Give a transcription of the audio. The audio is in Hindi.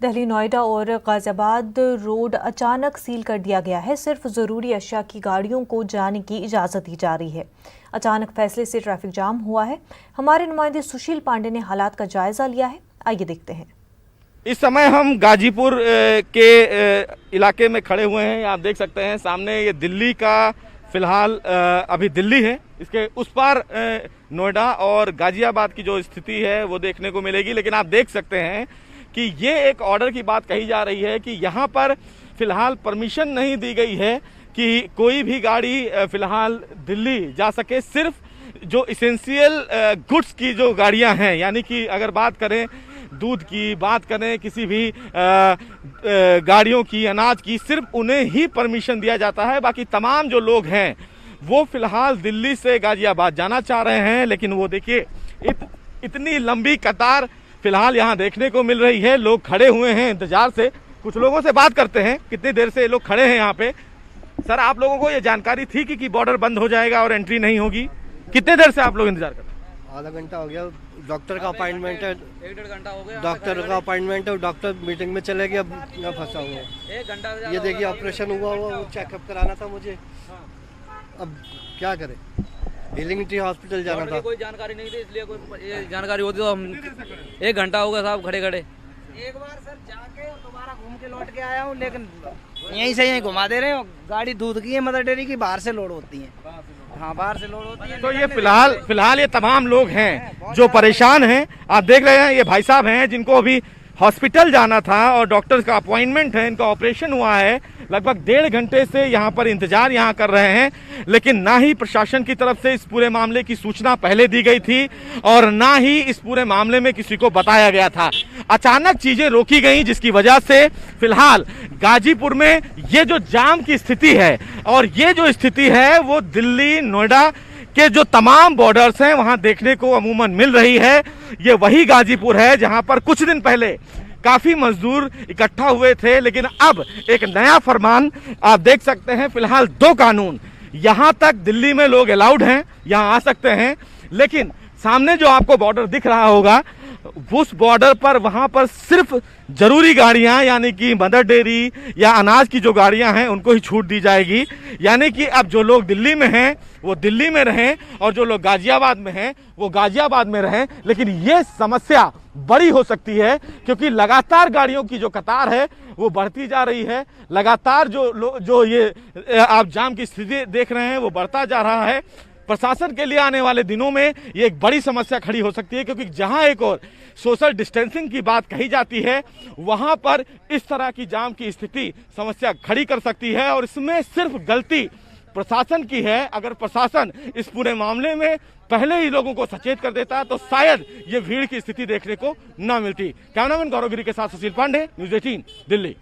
दिल्ली नोएडा और गाजियाबाद रोड अचानक सील कर दिया गया है। सिर्फ ज़रूरी अशिया की गाड़ियों को जाने की इजाज़त दी जा रही है। अचानक फैसले से ट्रैफिक जाम हुआ है। हमारे नुमाइंदे सुशील पांडे ने हालात का जायजा लिया है। आइए देखते हैं। इस समय हम गाजीपुर के इलाके में खड़े हुए हैं। आप देख सकते हैं सामने ये दिल्ली का फिलहाल अभी दिल्ली है, इसके उस पार नोएडा और गाजियाबाद की जो स्थिति है वो देखने को मिलेगी। लेकिन आप देख सकते हैं कि ये एक ऑर्डर की बात कही जा रही है कि यहाँ पर फिलहाल परमिशन नहीं दी गई है कि कोई भी गाड़ी फिलहाल दिल्ली जा सके। सिर्फ जो इसेंशियल गुड्स की जो गाड़ियाँ हैं, यानी कि अगर बात करें दूध की, बात करें किसी भी गाड़ियों की, अनाज की, सिर्फ उन्हें ही परमिशन दिया जाता है। बाकी तमाम जो लोग हैं वो फिलहाल दिल्ली से गाजियाबाद जाना चाह रहे हैं। लेकिन वो देखिए इतनी लंबी कतार फिलहाल यहाँ देखने को मिल रही है। लोग खड़े हुए हैं इंतजार से। कुछ लोगों से बात करते हैं, कितनी देर से ये लोग खड़े हैं यहाँ पे। सर, आप लोगों को ये जानकारी थी कि बॉर्डर बंद हो जाएगा और एंट्री नहीं होगी? कितने देर से आप लोग इंतजार कर रहे हैं? आधा घंटा हो गया। डॉक्टर का अपॉइंटमेंट है, 1-1.5 घंटा हो गया। डॉक्टर का अपॉइंटमेंट है, डॉक्टर मीटिंग में चले गए। अब मैं फंसा हुआ हूँ। 1 घंटा ये देखिए ऑपरेशन हुआ वो चेकअप कराना था मुझे। अब क्या करें, हीलिंग हॉस्पिटल जाना था। कोई जानकारी नहीं थी, इसलिए कोई ये जानकारी होती तो हम 1 घंटा हो गया साहब खड़े खड़े। एक बार सर जाके दोबारा घूम के लौट के आया हूँ, लेकिन यहीं से यहीं घुमा दे रहे हो। गाड़ी दूध की है, मदर डेयरी की, बाहर से लोड होती है। हाँ, बाहर से लोड होती है। तो ये फिलहाल ये तमाम लोग हैं जो परेशान हैं। आप देख रहे हैं ये भाई साहब हैं जिनको अभी हॉस्पिटल जाना था और डॉक्टर का अपॉइंटमेंट है, इनका ऑपरेशन हुआ है। लगभग 1.5 घंटे से यहाँ पर इंतजार यहाँ कर रहे हैं। लेकिन ना ही प्रशासन की तरफ से इस पूरे मामले की सूचना पहले दी गई थी और ना ही इस पूरे मामले में किसी को बताया गया था। अचानक चीजें रोकी गई, जिसकी वजह से फिलहाल गाजीपुर में ये जो जाम की स्थिति है और ये जो स्थिति है वो दिल्ली नोएडा के जो तमाम बॉर्डर्स हैं वहां देखने को अमूमन मिल रही है। ये वही गाजीपुर है जहां पर कुछ दिन पहले काफी मजदूर इकट्ठा हुए थे। लेकिन अब एक नया फरमान आप देख सकते हैं। फिलहाल 2 कानून, यहां तक दिल्ली में लोग अलाउड हैं, यहां आ सकते हैं। लेकिन सामने जो आपको बॉर्डर दिख रहा होगा, उस बॉर्डर पर वहां पर सिर्फ जरूरी गाड़ियां, यानी कि मदर डेयरी या अनाज की जो गाड़ियां हैं उनको ही छूट दी जाएगी। यानी कि अब जो लोग दिल्ली में हैं वो दिल्ली में रहें और जो लोग गाजियाबाद में हैं वो गाजियाबाद में रहें। लेकिन ये समस्या बड़ी हो सकती है क्योंकि लगातार गाड़ियों की जो कतार है वो बढ़ती जा रही है। लगातार जो ये आप जाम की स्थिति देख रहे हैं वो बढ़ता जा रहा है। प्रशासन के लिए आने वाले दिनों में ये एक बड़ी समस्या खड़ी हो सकती है, क्योंकि जहां एक और सोशल डिस्टेंसिंग की बात कही जाती है वहां पर इस तरह की जाम की स्थिति समस्या खड़ी कर सकती है। और इसमें सिर्फ गलती प्रशासन की है। अगर प्रशासन इस पूरे मामले में पहले ही लोगों को सचेत कर देता तो शायद ये भीड़ की स्थिति देखने को न मिलती। कैमरामैन गौरव गिरी के साथ सुशील पांडे, न्यूज़ 18 दिल्ली।